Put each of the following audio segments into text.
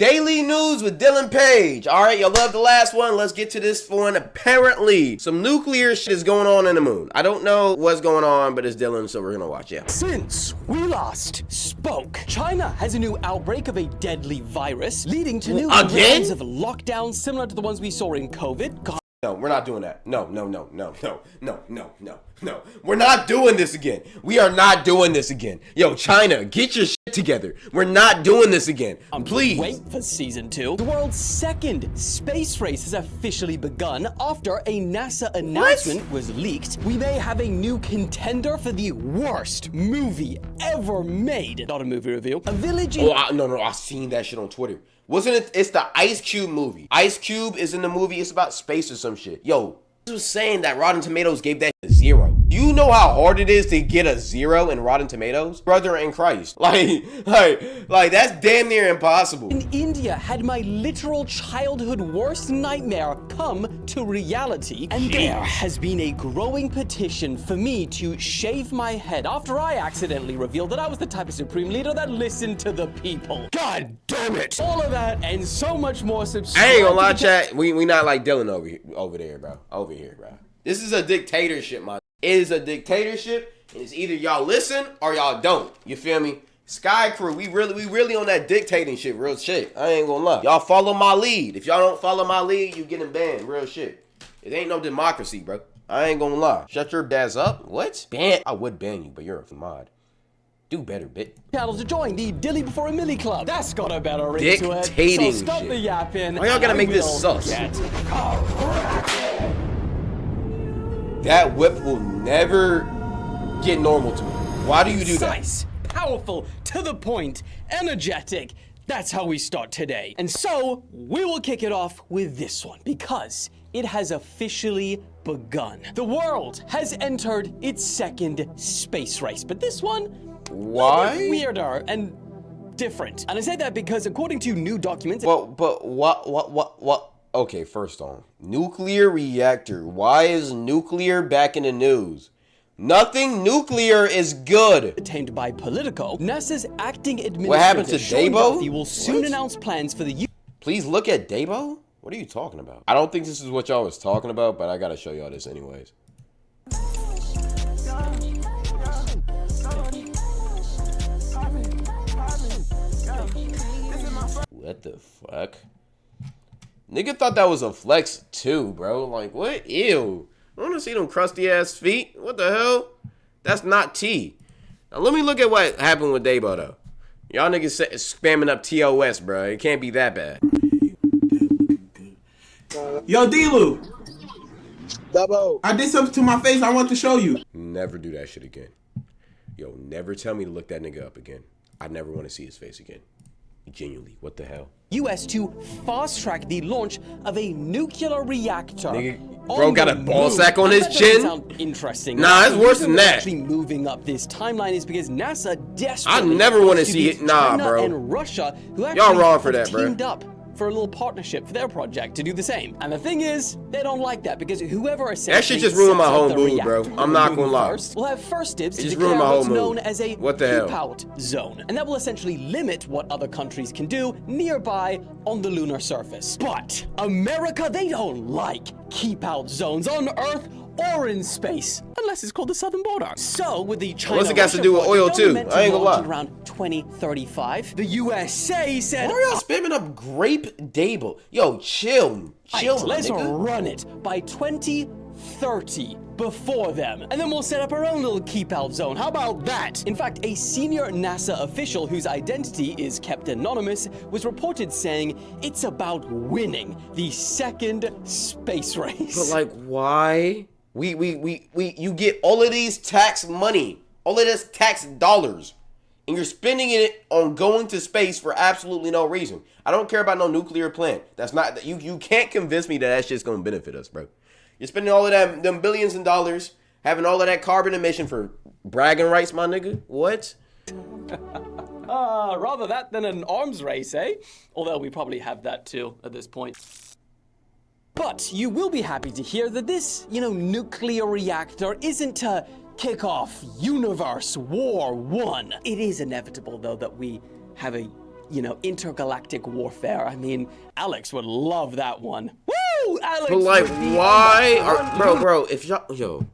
Daily news with Dylan Page. All right, y'all love the last one. Let's get to this one. Apparently, some nuclear shit is going on in the moon. I don't know what's going on, but it's Dylan, so we're gonna watch it. Since we last spoke, China has a new outbreak of a deadly virus, leading to new rounds of lockdowns similar to the ones we saw in COVID. No, we're not doing that. No. We're not doing this again. We are not doing this again. Yo, China, get your shit together. We're not doing this again. Please. Wait for season 2. The world's second space race has officially begun after a NASA announcement was leaked. We may have a new contender for the worst movie ever made. Not a movie review. A village in... No, I seen that shit on Twitter. Wasn't it? It's the Ice Cube movie. Ice Cube is in the movie. It's about space or some shit. Yo, this was saying that Rotten Tomatoes gave that a 0. You know how hard it is to get a 0 in Rotten Tomatoes? Brother in Christ. Like that's damn near impossible. In India had my literal childhood worst nightmare come to reality. And there has been a growing petition for me to shave my head after I accidentally revealed that I was the type of supreme leader that listened to the people. God damn it. All of that and so much more. I ain't gonna lie, chat. We not like Dylan over there, bro. Over here, bro. This is a dictatorship, man. It is a dictatorship, and it's either y'all listen or y'all don't. You feel me? Sky Crew, we really on that dictating shit, real shit. I ain't gonna lie. Y'all follow my lead. If y'all don't follow my lead, you getting banned, real shit. It ain't no democracy, bro. I ain't gonna lie. Shut your ass up. What? Ban? I would ban you, but you're a mod. Do better, bit. Channel to join the Dilly Before a Millie Club. That's got a better ring to it. Dictating so stop shit. The yapping. Why y'all gotta make this sus? That whip will never get normal to me. Why do you do that? Precise, powerful, to the point, energetic. That's how we start today. And so, we will kick it off with this one, because it has officially begun. The world has entered its second space race, but this one, why? A bit weirder and different. And I say that because according to new documents... But what? Okay, first on, nuclear reactor. Why is nuclear back in the news? Nothing nuclear is good. Attained by Politico, NASA's acting administrator what happened to Dabo? Will soon announce plans for the... Please look at Dabo? What are you talking about? I don't think this is what y'all was talking about, but I gotta show y'all this anyways. What the fuck? Nigga thought that was a flex too, bro. Like, what? Ew. I wanna see them crusty ass feet. What the hell? That's not T. Now let me look at what happened with Dabo though. Y'all niggas spamming up TOS, bro. It can't be that bad. Yo, D-Lu. Dabo. I did something to my face I want to show you. Never do that shit again. Yo, never tell me to look that nigga up again. I never want to see his face again. Genuinely, what the hell? US to fast-track the launch of a nuclear reactor. Nigga, bro got a ball sack on his chin? Sound interesting. Nah, it's worse than that. Actually moving up this timeline is because NASA desperately... I never want to see it. Nah, China bro. And Russia, who actually y'all wrong for that, bro. Teamed up for a little partnership for their project to do the same. And the thing is, they don't like that because whoever essentially that shit just ruined my whole mood, bro. I'm not gonna lie. Will have first dibs to just declare ruined my whole what's mood. known as a What the hell? keep-out zone. And that will essentially limit what other countries can do nearby on the lunar surface. But America, they don't like keep-out zones on Earth or in space, unless it's called the southern border. So, with the China... What's it got to do with oil, too? I ain't gonna lie. Around 2035, the USA said... Why are y'all spamming up Grape Dable? Yo, chill, let's nigga. run it by 2030 before them. And then we'll set up our own little keep-out zone. How about that? In fact, a senior NASA official whose identity is kept anonymous was reported saying it's about winning the second space race. But like, why? You get all of these tax money, all of this tax dollars, and you're spending it on going to space for absolutely no reason. I don't care about no nuclear plant. That's not, you can't convince me that shit's gonna benefit us, bro. You're spending all of them billions of dollars, having all of that carbon emission for bragging rights, my nigga. What? Rather that than an arms race, eh? Although we probably have that too at this point. But you will be happy to hear that this, nuclear reactor isn't to kick off Universe War 1. It is inevitable, though, that we have a you know, intergalactic warfare. I mean, Alex would love that one. Woo! Alex But like, would be why on are, bro, if y'all,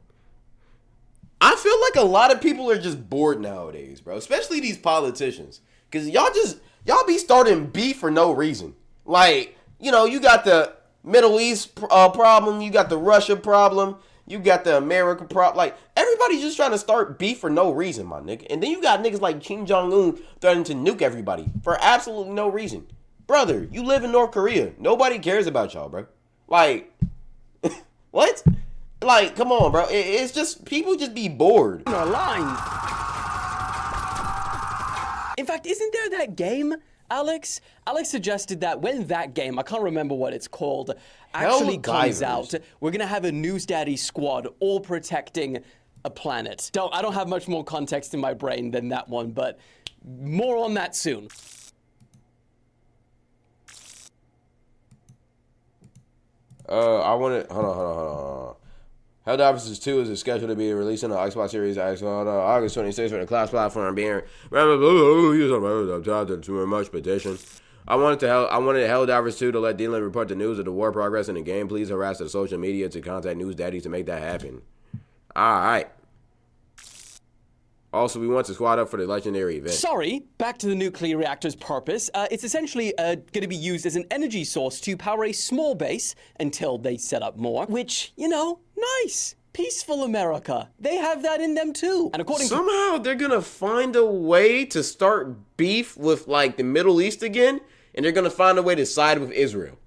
I feel like a lot of people are just bored nowadays, bro. Especially these politicians. Because y'all be starting beef for no reason. Like, you know, you got the Middle East problem. You got the Russia problem. You got the America problem. Like, everybody's just trying to start beef for no reason, my nigga. And then you got niggas like Kim Jong-un threatening to nuke everybody for absolutely no reason. Brother, you live in North Korea. Nobody cares about y'all, bro. Like, what? Like, come on, bro. It's just, people just be bored. our line. In fact, isn't there that game, Alex? Alex suggested that when that game, I can't remember what it's called, actually comes out, we're gonna have a News Daddy squad all protecting a planet. I don't have much more context in my brain than that one, but more on that soon. Hold on. Helldivers 2 is scheduled to be released on the Xbox Series X on August 26th for the cloud platform being too much petition. I wanted Helldivers 2 to let Dylan report the news of the war progress in the game. Please harass the social media to contact News Daddy to make that happen. Alright. Also, we want to squad up for the legendary event. Sorry, back to the nuclear reactor's purpose. It's essentially going to be used as an energy source to power a small base until they set up more, which, you know, nice. Peaceful America. They have that in them too. And according somehow they're going to find a way to start beef with like the Middle East again, and they're going to find a way to side with Israel.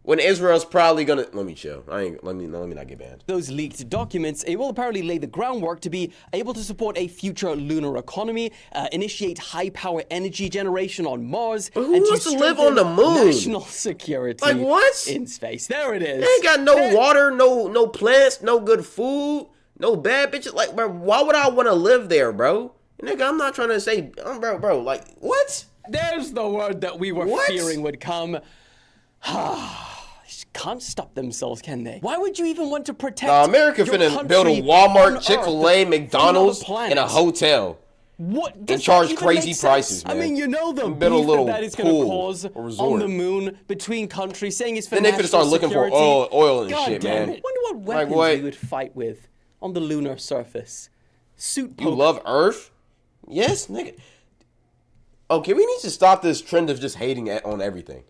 When Israel's probably gonna let me chill. Let me not get banned. Those leaked documents, it will apparently lay the groundwork to be able to support a future lunar economy, initiate high-power energy generation on Mars, but who wants to live on the moon? National security. Like what? In space. There it is. They ain't got no water, no plants, no good food, no bad bitches. Like, bro, why would I want to live there, bro? Nigga, I'm not trying to say, bro. Like, what? There's the word that we were fearing would come. Can't stop themselves, can they? Why would you even want to protect America finna build a Walmart, Chick-fil-A, McDonald's, and a hotel. What? And charge crazy prices, man. I mean, you know the build a little that it's going to cause on the moon between countries, saying it's for then they finna start looking for oil and shit, man. I wonder what weapons we would fight with on the lunar surface. Suit poke. You love Earth? Yes, nigga. Okay, we need to stop this trend of just hating on everything.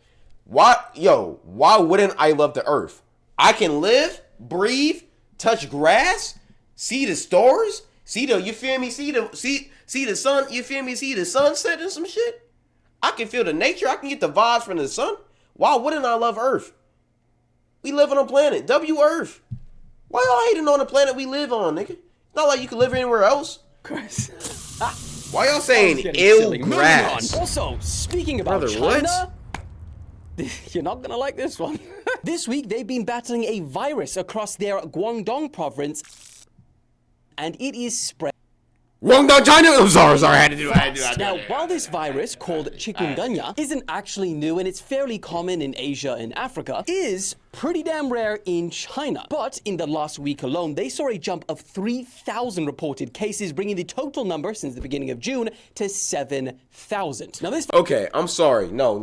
Why wouldn't I love the Earth? I can live, breathe, touch grass, see the stars, see the sun, you feel me, see the sunset and some shit. I can feel the nature, I can get the vibes from the sun. Why wouldn't I love Earth? We live on a planet, Earth. Why y'all hating on the planet we live on, nigga? It's not like you can live anywhere else. Chris. Why y'all saying ill grass? Also, speaking about China, what? You're not gonna like this one. This week, they've been battling a virus across their Guangdong province, and it is spread. Guangdong, China. I'm sorry, I had to do it. Now, while this virus, called chikungunya, isn't actually new and it's fairly common in Asia and Africa, is pretty damn rare in China. But in the last week alone, they saw a jump of 3,000 reported cases, bringing the total number since the beginning of June to 7,000. Now this... Okay, I'm sorry. No.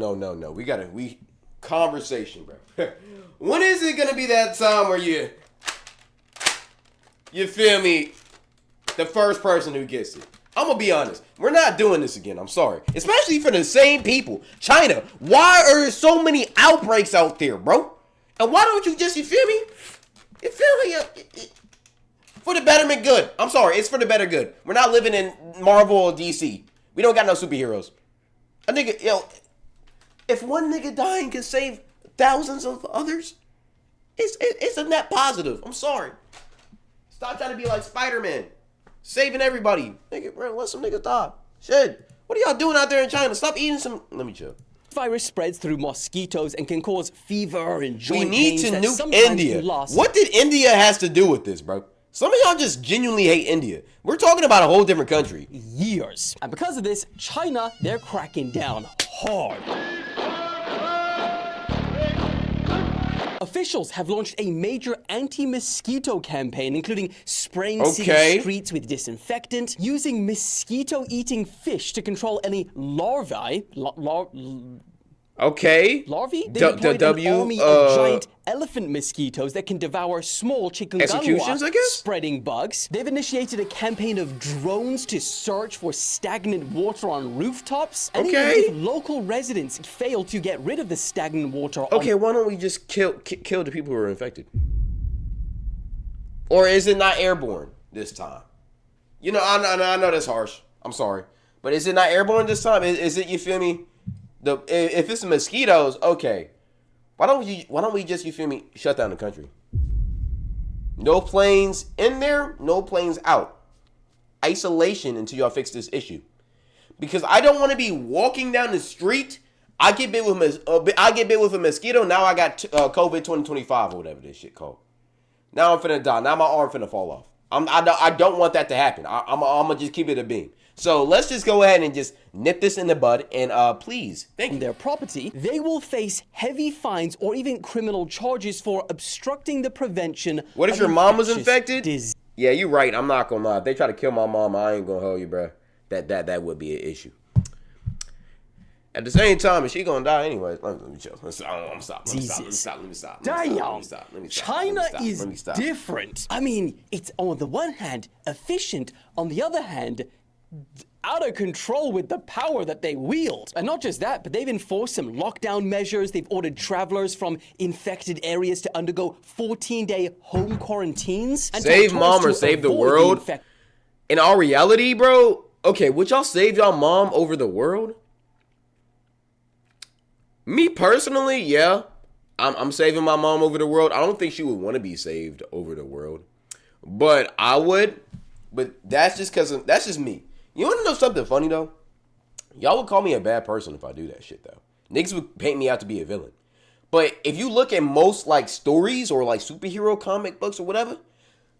We conversation, bro. When is it gonna be that time where you feel me? The first person who gets it. I'm gonna be honest. We're not doing this again. I'm sorry. Especially for the same people. China. Why are there so many outbreaks out there, bro? And why don't you just, you feel me? You feel me? For the betterment good. I'm sorry. It's for the better good. We're not living in Marvel or DC. We don't got no superheroes. A nigga, if one nigga dying can save thousands of others, it's a net positive. I'm sorry. Stop trying to be like Spider-Man. Saving everybody. Nigga, bro, let some niggas die. Shit. What are y'all doing out there in China? Stop eating some... Let me chill. Virus spreads through mosquitoes and can cause fever and joint pains. We need to nuke India. What did India has to do with this, bro? Some of y'all just genuinely hate India. We're talking about a whole different country. Years. And because of this, China, they're cracking down hard. A Officials have launched a major anti-mosquito campaign, including spraying city streets with disinfectant, using mosquito-eating fish to control any larvae. Larvae? They deployed an army of giant elephant mosquitoes that can devour small chikungunya spreading bugs. They've initiated a campaign of drones to search for stagnant water on rooftops. And even if local residents fail to get rid of the stagnant water why don't we just kill the people who are infected? Or is it not airborne this time? You know, I know that's harsh. I'm sorry. But is it not airborne this time? Is it, you feel me? If it's mosquitoes, okay. Why don't we just, you feel me, shut down the country? No planes in there, no planes out. Isolation until y'all fix this issue. Because I don't want to be walking down the street. I get bit with a mosquito. Now I got COVID 2025 or whatever this shit called. Now I'm finna die. Now my arm finna fall off. I don't want that to happen. I'm gonna just keep it a beam. So let's just go ahead and just nip this in the bud and please, thank you. Their property, they will face heavy fines or even criminal charges for obstructing the prevention. What if your mom was infected? Yeah, you're right. I'm not gonna lie. If they try to kill my mom, I ain't gonna hold you, bro. That would be an issue. At the same time, if she gonna die anyways, let me chill. Let me stop. Damn. China is different. I mean, it's on the one hand efficient, on the other hand out of control with the power that they wield. And not just that, but they've enforced some lockdown measures. They've ordered travelers from infected areas to undergo 14-day home quarantines. And save mom or save the world? In all reality, bro, okay, would y'all save y'all mom over the world? Me personally, yeah. I'm saving my mom over the world. I don't think she would want to be saved over the world. But I would. But that's just me. You want to know something funny, though? Y'all would call me a bad person if I do that shit, though. Niggas would paint me out to be a villain. But if you look at most, like, stories or, like, superhero comic books or whatever,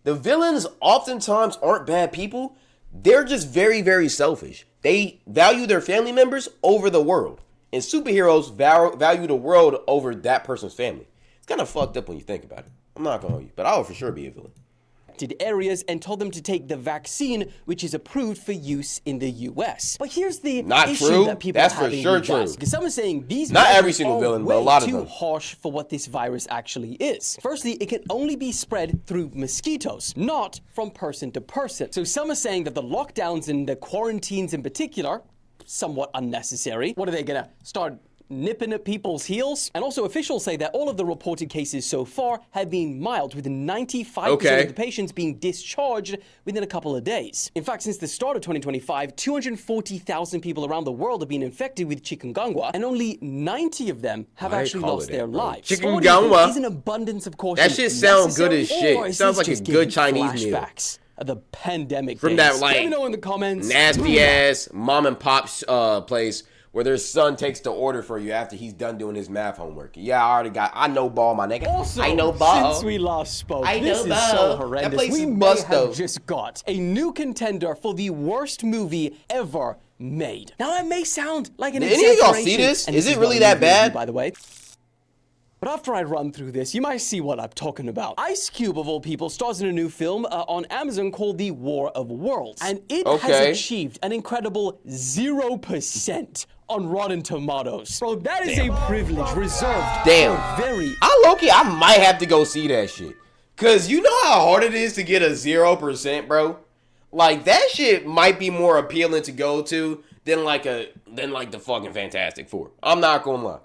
the villains oftentimes aren't bad people. They're just very, very selfish. They value their family members over the world. And superheroes value the world over that person's family. It's kind of fucked up when you think about it. I'm not going to hold you, but I would for sure be a villain. Areas and told them to take the vaccine, which is approved for use in the U.S. But here's the issue that people are having with this. Because some are saying these not every single villain, but a lot of them, too harsh for what this virus actually is. Firstly, it can only be spread through mosquitoes, not from person to person. So some are saying that the lockdowns and the quarantines in particular, somewhat unnecessary. What are they gonna start nipping at people's heels? And also officials say that all of the reported cases so far have been mild, with 95% of the patients being discharged within a couple of days. In fact, since the start of 2025, 240,000 people around the world have been infected with chikungunya, and only 90 of them have actually lost their lives. Chikungunya is an abundance of caution. That shit sounds good as shit. It sounds like a good Chinese meal. The pandemic from days. That like let me know in the comments. Nasty ass mom and pop's place where their son takes the order for you after he's done doing his math homework. Yeah, I know ball, my nigga. Also, I know ball. Since we last spoke, this is so horrendous. That place we is may have just got a new contender for the worst movie ever made. Now that may sound like an exaggeration. Any of y'all see this? Is it really that bad? By the way. But after I run through this, you might see what I'm talking about. Ice Cube, of all people, stars in a new film on Amazon called The War of Worlds. And it has achieved an incredible 0% on Rotten Tomatoes. Bro, that is a privilege reserved for very... I might have to go see that shit. Because you know how hard it is to get a 0%, bro? Like, that shit might be more appealing to go to than like the fucking Fantastic Four. I'm not gonna lie.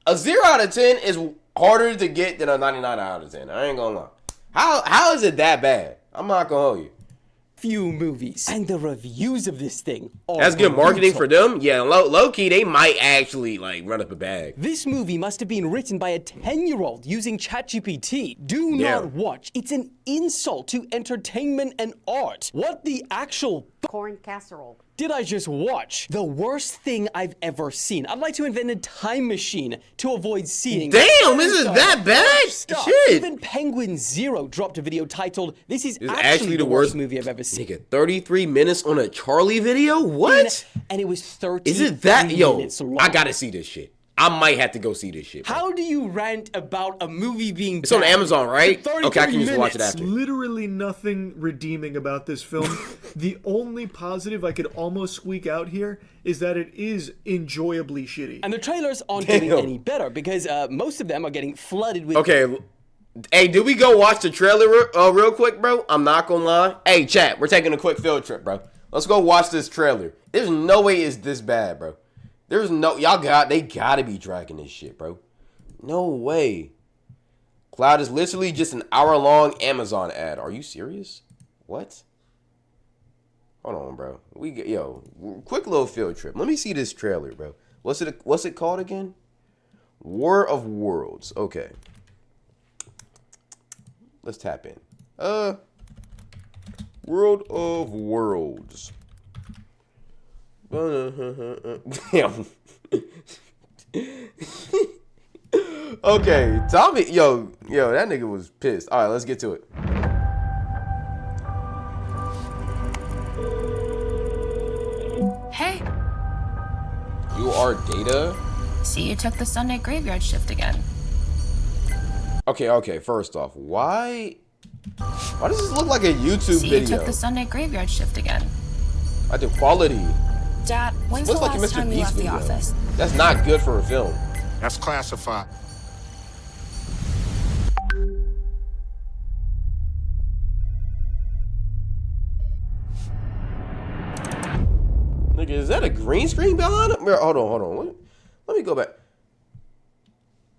A 0 out of 10 is harder to get than a 99 out of 10. I ain't gonna lie. How is it that bad? I'm not gonna hold you. Few movies. And the reviews of this thing are That's good marketing for them. Yeah, low key, they might actually like run up a bag. This movie must have been written by a 10-year-old using ChatGPT. Do not watch. It's an insult to entertainment and art. What the actual corn casserole did I just watch? The worst thing I've ever seen. I'd like to invent a time machine to avoid seeing. Damn, this is that bad? Shit. Even Penguin Zero dropped a video titled, "This is actually the worst movie I've ever seen." Nigga, 33 minutes on a Charlie video? What? And it was 13 Is it that? Yo, minutes long. I gotta see this shit. I might have to go see this shit. Bro. How do you rant about a movie being It's on Amazon, right? Okay, I can just watch it There's after. literally nothing redeeming about this film. The only positive I could almost squeak out here is that it is enjoyably shitty. And the trailers aren't getting any better because most of them are getting flooded with... Okay, hey, did we go watch the trailer real quick, bro? I'm not gonna lie. Hey, chat, we're taking a quick field trip, bro. Let's go watch this trailer. There's no way it's this bad, bro. There's no... They gotta be dragging this shit, bro. No way. Cloud is literally just an hour-long Amazon ad. Are you serious? What? Hold on, bro. Quick little field trip. Let me see this trailer, bro. What's it called again? War of Worlds. Okay. Let's tap in. World of Worlds. Damn. Okay, Tommy, yo, that nigga was pissed. All right, let's get to it. Hey. You are Data? See, you took the Sunday graveyard shift again. Okay, first off, why does this look like a YouTube See, video? you took the Sunday graveyard shift again. I do quality. Dad, when's the Looks like a last Mr. time you Beast left the video. office? That's not good for a film. That's classified. Nigga, is that a green screen behind him? Hold on. Let me go back.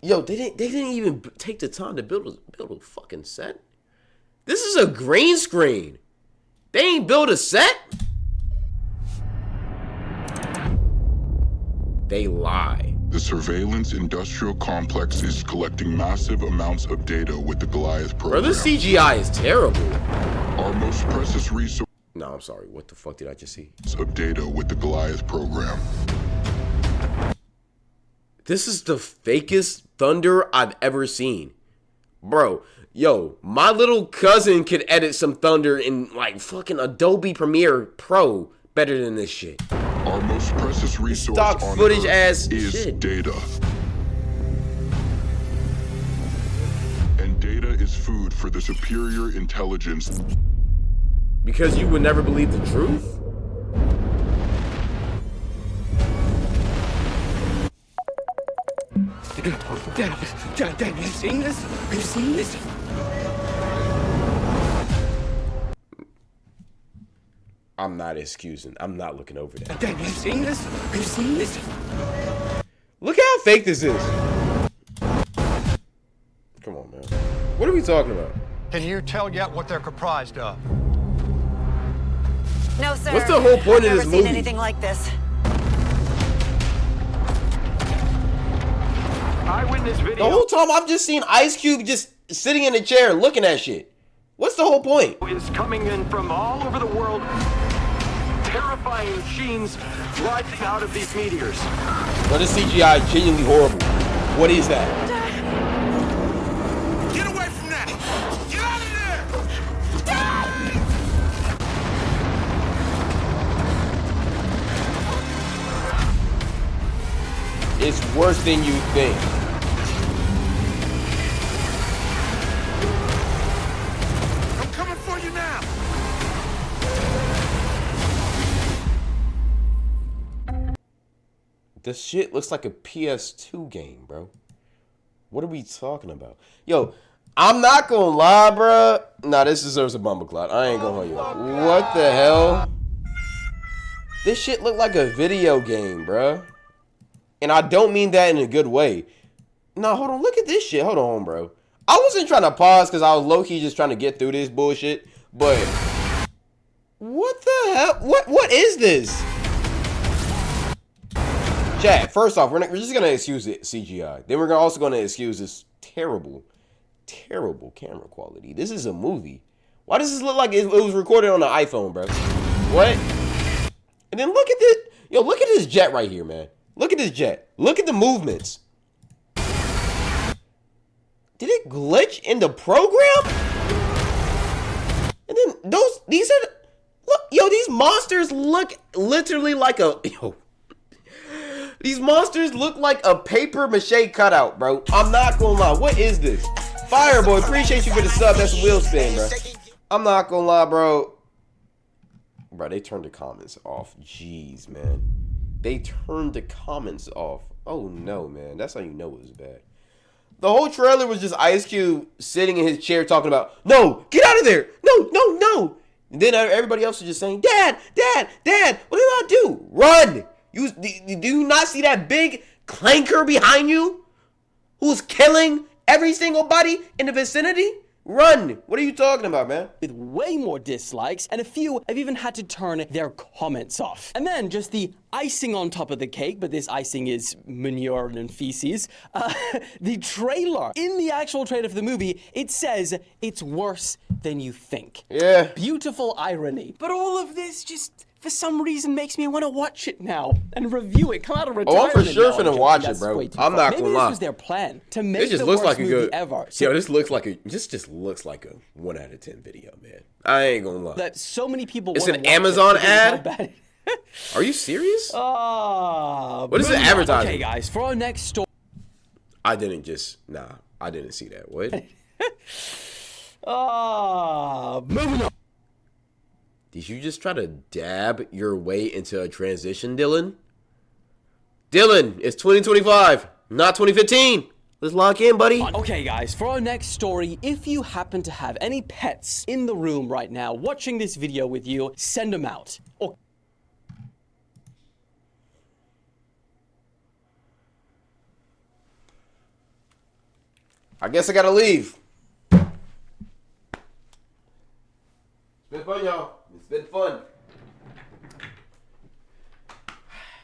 Yo, they didn't even take the time to build a fucking set. This is a green screen. They ain't built a set. They lie. The surveillance industrial complex is collecting massive amounts of data with the Goliath program. Bro, this CGI is terrible. Our most precious resource No, I'm sorry. What the fuck did I just see? of data with the Goliath program. This is the fakest thunder I've ever seen. Bro, yo, my little cousin could edit some thunder in like fucking Adobe Premiere Pro better than this shit. Our most precious resource Stock on footage Earth ass is shit. data. And data is food for the superior intelligence. Because you would never believe the truth? Dad, have you seen this? Have you seen this? I'm not excusing. I'm not looking over that. Dad, have you seen this? Have you seen this? Look how fake this is. Come on, man. What are we talking about? Can you tell yet what they're comprised of? No, sir. What's the whole point of I've this never movie? seen anything like this. Eyewitness The video whole time I've just seen Ice Cube just sitting in a chair looking at shit. What's the whole point? is coming in from all over the world. Terrifying machines rising out of these meteors. Bro, this CGI is genuinely horrible. What is that? Get away from that! Get out of there! It's worse than you think. I'm coming for you now! This shit looks like a PS2 game, bro. What are we talking about? Yo, I'm not gonna lie, bro. Nah, this deserves a bumble clout. I ain't gonna hold you up. What the hell? This shit look like a video game, bro. And I don't mean that in a good way. No, hold on. Look at this shit. Hold on, bro. I wasn't trying to pause because I was low-key just trying to get through this bullshit. But what the hell? What is this? Chat, first off, we're just going to excuse the CGI. Then we're also going to excuse this terrible camera quality. This is a movie. Why does this look like it was recorded on an iPhone, bro? What? And then look at this. Yo, look at this jet right here, man. Look at this jet. Look at the movements. Did it glitch in the program? And then these are, look, yo, these monsters look literally like a, yo. These monsters look like a paper mache cutout, bro. I'm not gonna lie. What is this? Fireboy, appreciate you for the sub. That's a wheel spin, bro. I'm not gonna lie, bro. Bro, they turned the comments off. Jeez, man. They turned the comments off. Oh, no, man. That's how you know it was bad. The whole trailer was just Ice Cube sitting in his chair talking about, no, get out of there. No, no, no. And then everybody else was just saying, Dad, Dad, Dad, what do I do? Run. Do you not see that big clanker behind you who's killing every single body in the vicinity? Run! What are you talking about, man? With way more dislikes, and a few have even had to turn their comments off. And then just the icing on top of the cake, but this icing is manure and feces. The trailer, in the actual trailer for the movie, it says it's worse than you think. Yeah. Beautiful irony. But all of this just, for some reason, makes me want to watch it now and review it. Come out of retirement. Oh, I'm for sure now. finna watch it, bro. I'm not gonna lie. Maybe this was their plan to make It just the looks worst like a movie good ever. Yo, this looks like a just looks like a 1 out of 10 video, man. I ain't gonna lie. That so many people. It's wanna an watch Amazon it because of how ad? bad it- Are you serious? What is it advertising? Okay, guys, for our next story. I didn't see that. What? Moving on. Did you just try to dab your way into a transition, Dylan? Dylan, it's 2025, not 2015. Let's lock in, buddy. Okay, guys, for our next story, if you happen to have any pets in the room right now watching this video with you, send them out. Or I guess I gotta leave. It's been fun, y'all. It's been fun.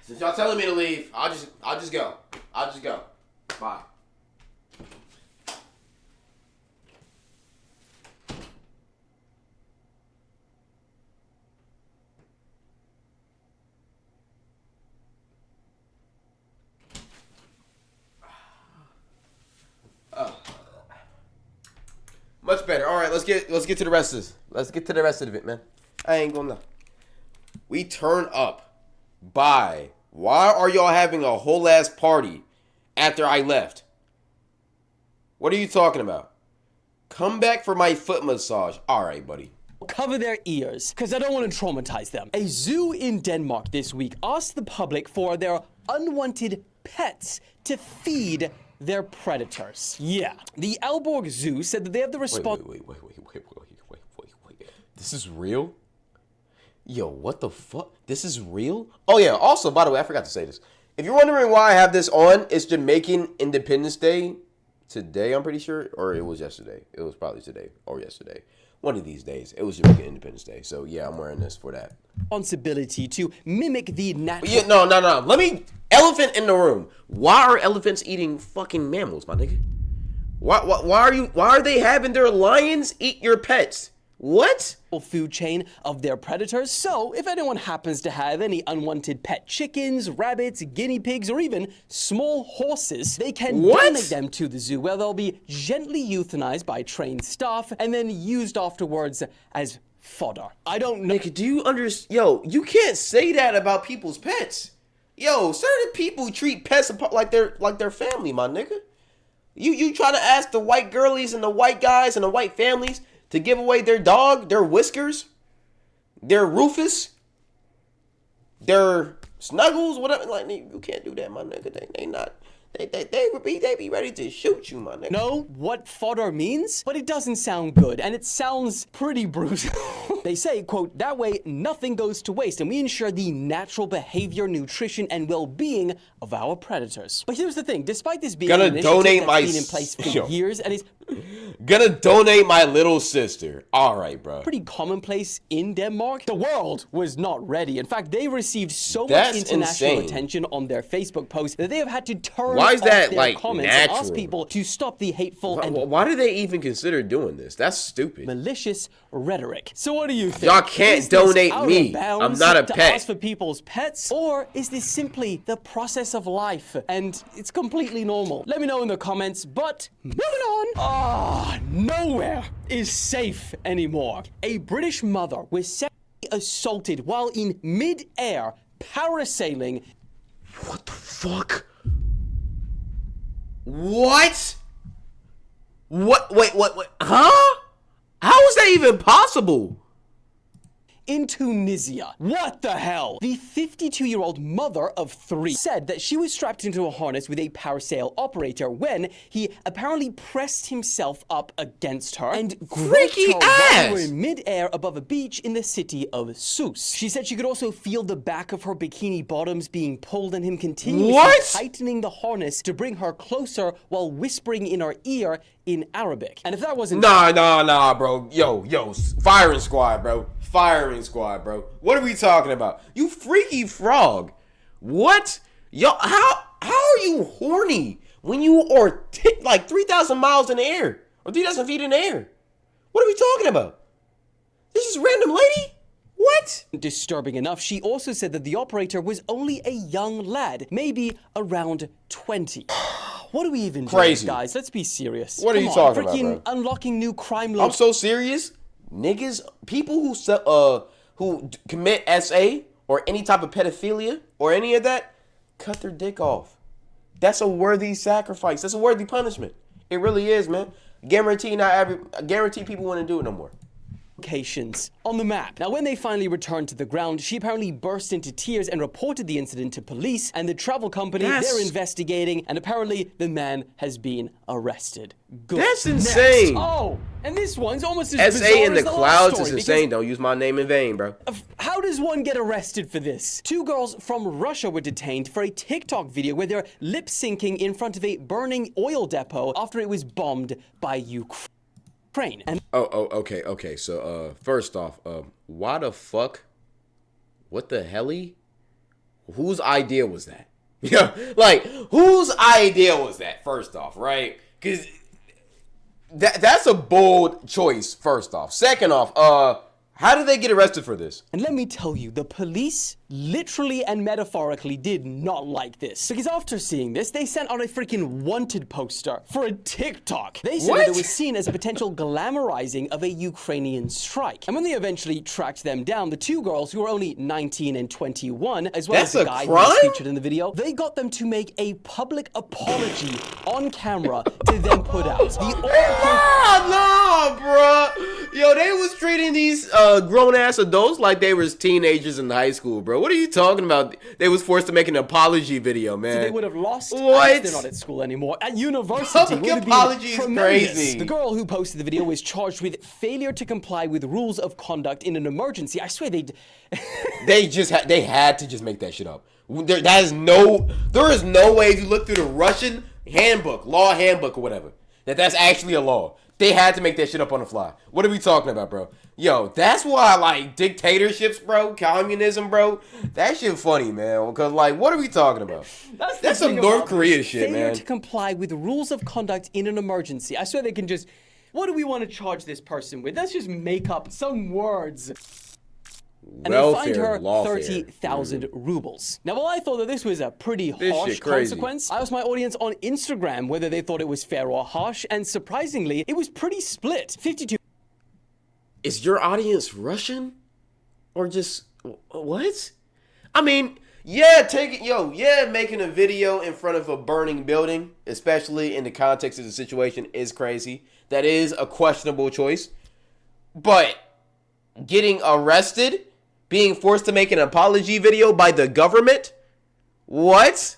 Since y'all telling me to leave, I'll just go. I'll just go. Bye. Much better. All right, let's get to the rest of this. Let's get to the rest of it, man. I ain't gonna lie. We turn up by. Why are y'all having a whole ass party after I left? What are you talking about? Come back for my foot massage. All right, buddy. cover their ears, because I don't want to traumatize them. A zoo in Denmark this week asked the public for their unwanted pets to feed their predators. Yeah, the Aalborg Zoo said that they have the responsibility. Wait. This is real? Yo, what the fuck? This is real? Oh yeah, also, by the way, I forgot to say this. If you're wondering why I have this on, it's Jamaican Independence Day today, I'm pretty sure. Or it was yesterday. It was probably today or yesterday. One of these days. It was Jamaican Independence Day. So yeah, I'm wearing this for that. Responsibility to mimic the natural... Yeah, no. Let me... Elephant in the room. Why are elephants eating fucking mammals, my nigga? Why are they having their lions eat your pets? What? Food chain of their predators. So if anyone happens to have any unwanted pet chickens, rabbits, guinea pigs, or even small horses, they can donate them to the zoo, where they'll be gently euthanized by trained staff and then used afterwards as fodder. I don't know. Nigga, do you understand? Yo, you can't say that about people's pets. Yo, certain people treat pets like they're family, my nigga. You try to ask the white girlies and the white guys and the white families to give away their dog, their Whiskers, their Rufus, their Snuggles, whatever. Like, you can't do that, my nigga. They be ready to shoot you, my nigga. Know what fodder means, but it doesn't sound good, and it sounds pretty brutal. They say, quote, that way nothing goes to waste, and we ensure the natural behavior, nutrition, and well-being of our predators. But here's the thing, despite this being an initiative that's been in place for years, and it's gonna donate my little sister. All right, bro. Pretty commonplace in Denmark. The world was not ready. In fact, they received so much international attention on their Facebook post that they have had to turn off their comments and ask people to stop the hateful and why do they even consider doing this? That's stupid. Malicious rhetoric. So what do you think? Y'all can't donate me. I'm not a pet. To ask for people's pets, or is this simply the process of life and it's completely normal? Let me know in the comments. But moving on. Nowhere is safe anymore. A British mother was sexually assaulted while in mid-air parasailing. What the fuck? What? Wait, huh? How is that even possible? In Tunisia. What the hell? The 52-year-old mother of 3 said that she was strapped into a harness with a parasail operator when he apparently pressed himself up against her and Freaky gripped her while ass! they were in mid-air above a beach in the city of Sousse. She said she could also feel the back of her bikini bottoms being pulled and him continuously tightening the harness to bring her closer while whispering in her ear in Arabic. And if that wasn't... Nah, bro. Yo, firing squad, bro. Firing squad, bro. What are we talking about? You freaky frog. What? Yo, how are you horny when you are like 3,000 miles in the air or 3,000 feet in the air? What are we talking about? This is random lady? What? Disturbing enough, she also said that the operator was only a young lad, maybe around 20. What are we even doing, guys? Let's be serious. What are you talking about, freaking bro? unlocking new crime I'm so serious. Niggas, people who commit SA or any type of pedophilia or any of that, cut their dick off. That's a worthy sacrifice. That's a worthy punishment. It really is, man. Guarantee people wouldn't do it no more. Locations on the map. Now, when they finally returned to the ground, she apparently burst into tears and reported the incident to police and the travel company. They're investigating, and apparently the man has been arrested. Good. That's insane. Next. Oh, and this one's almost as SA bizarre in the as clouds last is story, insane. Don't use my name in vain, bro. How does one get arrested for this? 2 girls from Russia were detained for a TikTok video where they're lip syncing in front of a burning oil depot after it was bombed by Ukraine. And Okay. So, first off, why the fuck? What the helly? Whose idea was that? Yeah, like, whose idea was that? First off, right? Because that's a bold choice. First off, second off, how did they get arrested for this? And let me tell you, the police literally and metaphorically did not like this. Because after seeing this, they sent out a freaking wanted poster for a TikTok. They said that it was seen as a potential glamorizing of a Ukrainian strike. And when they eventually tracked them down, the 2 girls, who were only 19 and 21, as well as the guy who was featured in the video, they got them to make a public apology on camera to then put out. Nah, bro. Yo, they was treating these grown-ass adults like they was teenagers in high school, bro. What are you talking about? They was forced to make an apology video, man. So they would have lost. What? They're not at school anymore. At university, Public apology is crazy. The girl who posted the video was charged with failure to comply with rules of conduct in an emergency. I swear they they had to just make that shit up. There is no way if you look through the Russian handbook, law handbook or whatever, that's actually a law. They had to make that shit up on the fly. What are we talking about, bro? Yo, that's why I like dictatorships, bro. Communism, bro. That shit funny, man. Because, like, what are we talking about? That's some North Korea shit, man. Failure to comply with rules of conduct in an emergency. I swear they can just... What do we want to charge this person with? Let's just make up some words. And they fined her 30,000 rubles. Now, while I thought that this was a pretty harsh consequence, I asked my audience on Instagram whether they thought it was fair or harsh, and surprisingly, it was pretty split. 52. Is your audience Russian? Or just, what? I mean, making a video in front of a burning building, especially in the context of the situation, is crazy. That is a questionable choice. But getting arrested, being forced to make an apology video by the government? What?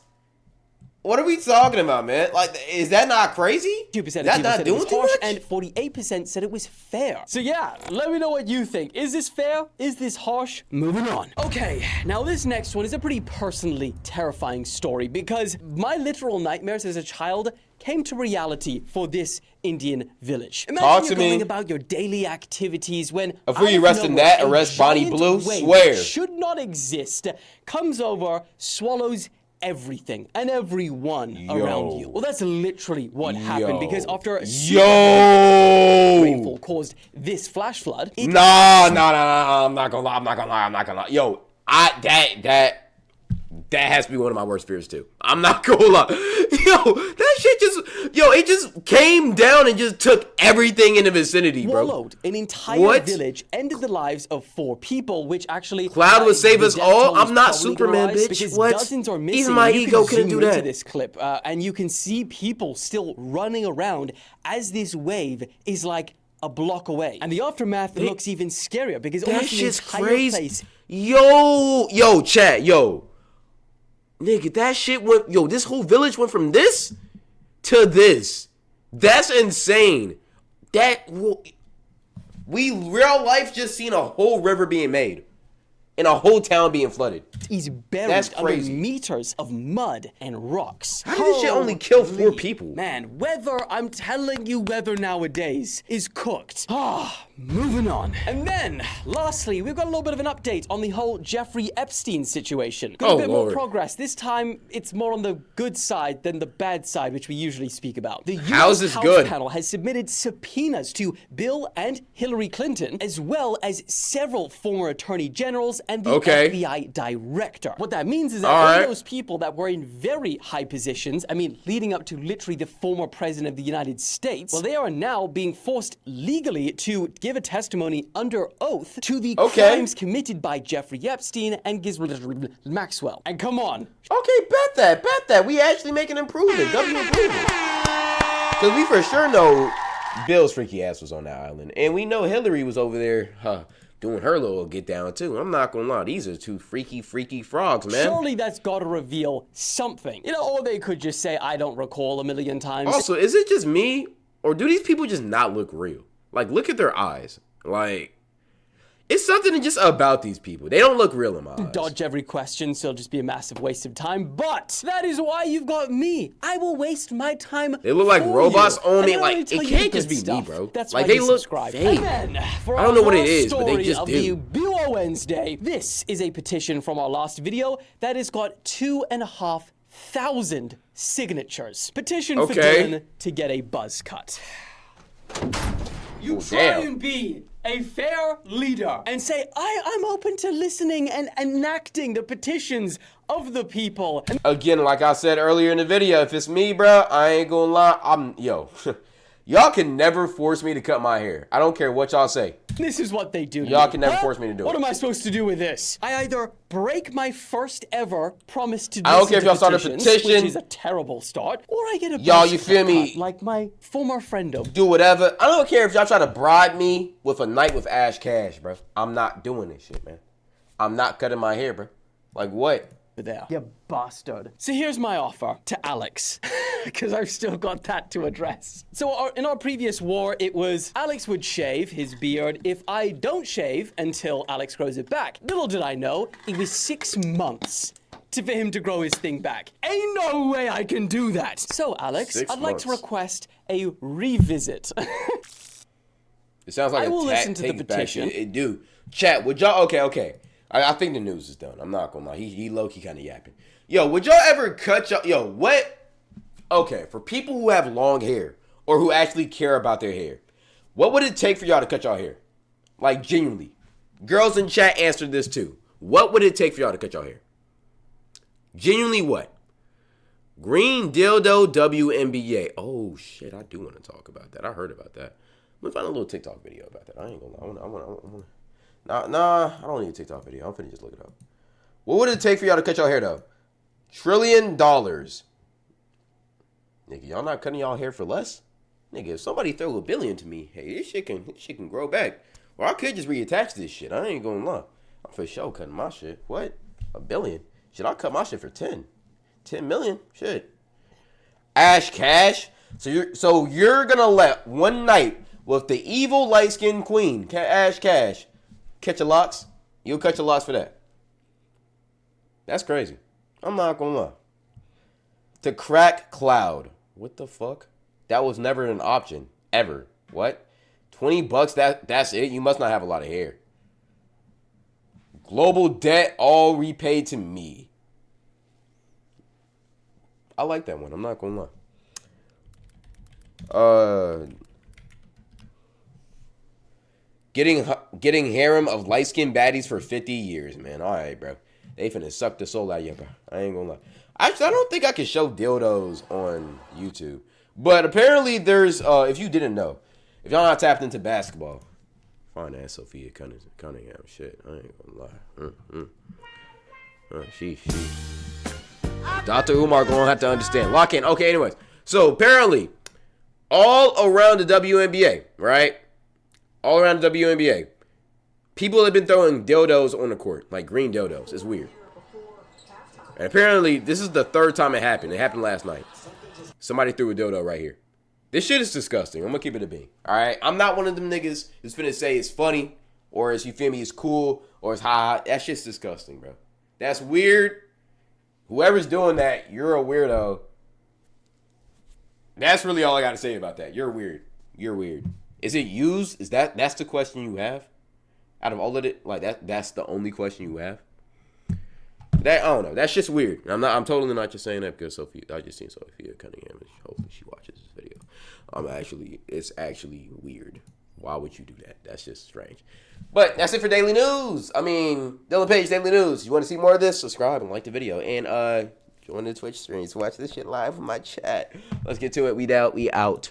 What are we talking about, man? Like, is that not crazy? 2% of people said it was harsh, and 48% said it was fair. So yeah, let me know what you think. Is this fair? Is this harsh? Moving on. Okay, now this next one is a pretty personally terrifying story because my literal nightmares as a child came to reality for this Indian village. Imagine you're going about your daily activities when before you arrest that, arrest Bonnie Blue, swear. Should not exist, comes over, swallows everything and everyone around you. Well, that's literally what happened because after a rainfall caused this flash flood. No, I'm not gonna lie. Yo, that has to be one of my worst fears too. I'm not gonna lie. Yo, that shit just, Yo, it just came down and just took everything in the vicinity, bro. Swallowed an entire village, ended the lives of 4 people, which actually Cloud would save us all. I'm not probably Superman, gonna rise bitch. because What? dozens are missing. Even my You ego can couldn't zoom do into that. this clip, and you can see people still running around as this wave is like a block away. And the aftermath looks even scarier because That almost the shit's entire crazy. place. Yo, chat, yo. Nigga, that shit went, yo, this whole village went from this to this. That's insane. We real life just seen a whole river being made and a whole town being flooded. He's buried That's under crazy. meters of mud and rocks. How did this shit only kill 4 people? Man, weather, I'm telling you, weather nowadays is cooked. Moving on. And then, lastly, we've got a little bit of an update on the whole Jeffrey Epstein situation. Got a bit more progress. This time, it's more on the good side than the bad side, which we usually speak about. The How's US this House good? panel has submitted subpoenas to Bill and Hillary Clinton, as well as several former attorney generals and the FBI director. What that means is that all those people that were in very high positions, I mean, leading up to literally the former president of the United States, well, they are now being forced legally to give a testimony under oath to the crimes committed by Jeffrey Epstein and Ghislaine Maxwell. And come on. Okay, bet that. We actually make an improvement. W improvement. Because we for sure know Bill's freaky ass was on that island. And we know Hillary was over there, doing her little get down too. I'm not gonna lie, these are 2 freaky frogs, man. Surely that's gotta reveal something. You know, or they could just say, I don't recall a million times. Also, is it just me, or do these people just not look real? Like, look at their eyes. Like, it's something just about these people. They don't look real in my eyes. Dodge every question, so it'll just be a massive waste of time. But that is why you've got me. I will waste my time. They look like robots on me. And Like, I'll it tell you can't the just good be me, stuff. bro. That's Like, why they you look subscribe. fake. And then, for I don't know what it our is, but they story just of do. the Buo Wednesday, this is a petition from our last video that has got 2,500 signatures. Petition for Dylan to get a buzz cut. You try and be a fair leader and say, I'm open to listening and enacting the petitions of the people. And again, like I said earlier in the video, if it's me, bro, I ain't gonna lie. Y'all can never force me to cut my hair. I don't care what y'all say. this is what they do to Y'all me. can never force me to do What it. am I supposed to do with this? I either break my first ever promise to I don't listen care if to y'all start a petitions, petition. which is a terrible start, or I get a Y'all, buzz you feel cut, me? like my former friendo. Do whatever. I don't care if y'all try to bribe me with a night with Ash Cash, bro. I'm not doing this shit, man. I'm not cutting my hair, bro. Like, what? There. You bastard. So here's my offer to Alex, because I've still got that to address. So in our previous war, it was Alex would shave his beard if I don't shave until Alex grows it back. Little did I know, it was 6 months for him to grow his thing back. Ain't no way I can do that. So Alex, 6 I'd like to months. request a revisit. It sounds like I will listen to the petition. It do. Chat, would y'all... Okay. I think the news is done. I'm not gonna lie. He low-key kind of yapping. Yo, would y'all ever cut y'all... Yo, what... Okay, for people who have long hair or who actually care about their hair, what would it take for y'all to cut y'all hair? Like, genuinely. Girls in chat answered this too. What would it take for y'all to cut y'all hair? Genuinely what? Green Dildo WNBA. Oh, shit. I do want to talk about that. I heard about that. I'm gonna find a little TikTok video about that. I ain't gonna lie. I wanna. Nah, I don't need a TikTok video. I'm finna just look it up. What would it take for y'all to cut your hair, though? $1 trillion. Nigga, y'all not cutting y'all hair for less? Nigga, if somebody throw $1 billion to me, hey, this shit can grow back. Or I could just reattach this shit. I ain't gonna lie. I'm for sure cutting my shit. What? $1 billion? Should I cut my shit for 10 million? Shit. Ash Cash. So you're gonna let one night with the evil light-skinned queen, Ash Cash, cut your locks? You'll cut your locks for that. That's crazy. I'm not gonna lie. To crack Cloud. What the fuck? That was never an option. Ever. What? $20? That's it? You must not have a lot of hair. Global debt all repaid to me. I like that one. I'm not gonna lie. Getting harem of light-skinned baddies for 50 years, man. All right, bro. They finna suck the soul out of you, bro. I ain't gonna lie. Actually, I don't think I can show dildos on YouTube. But apparently there's, if you didn't know, if y'all not tapped into basketball, fine ass Sophia Cunningham. Shit, I ain't gonna lie. She. Dr. Umar gonna have to understand. Lock in. Okay, anyways. So apparently, all around the WNBA, right? All around the WNBA, people have been throwing dildos on the court, like green dildos. It's weird. And apparently, this is the third time it happened. It happened last night. Somebody threw a dildo right here. This shit is disgusting. I'm gonna keep it a bean. All right, I'm not one of them niggas who's finna say it's funny or it's, you feel me, it's cool or it's ha. That shit's disgusting, bro. That's weird. Whoever's doing that, you're a weirdo. That's really all I gotta say about that. You're weird. You're weird. Is it used? That's the question you have? Out of all of it, like that's the only question you have? That, I don't know. That's just weird. I'm totally not just saying that because Sophia, I just seen Sophia Cunningham. Hopefully she watches this video. It's actually weird. Why would you do that? That's just strange. But that's it for Daily News. Dylan Page, Daily News. You want to see more of this? Subscribe and like the video. And join the Twitch streams. Watch this shit live with my chat. Let's get to it. We out.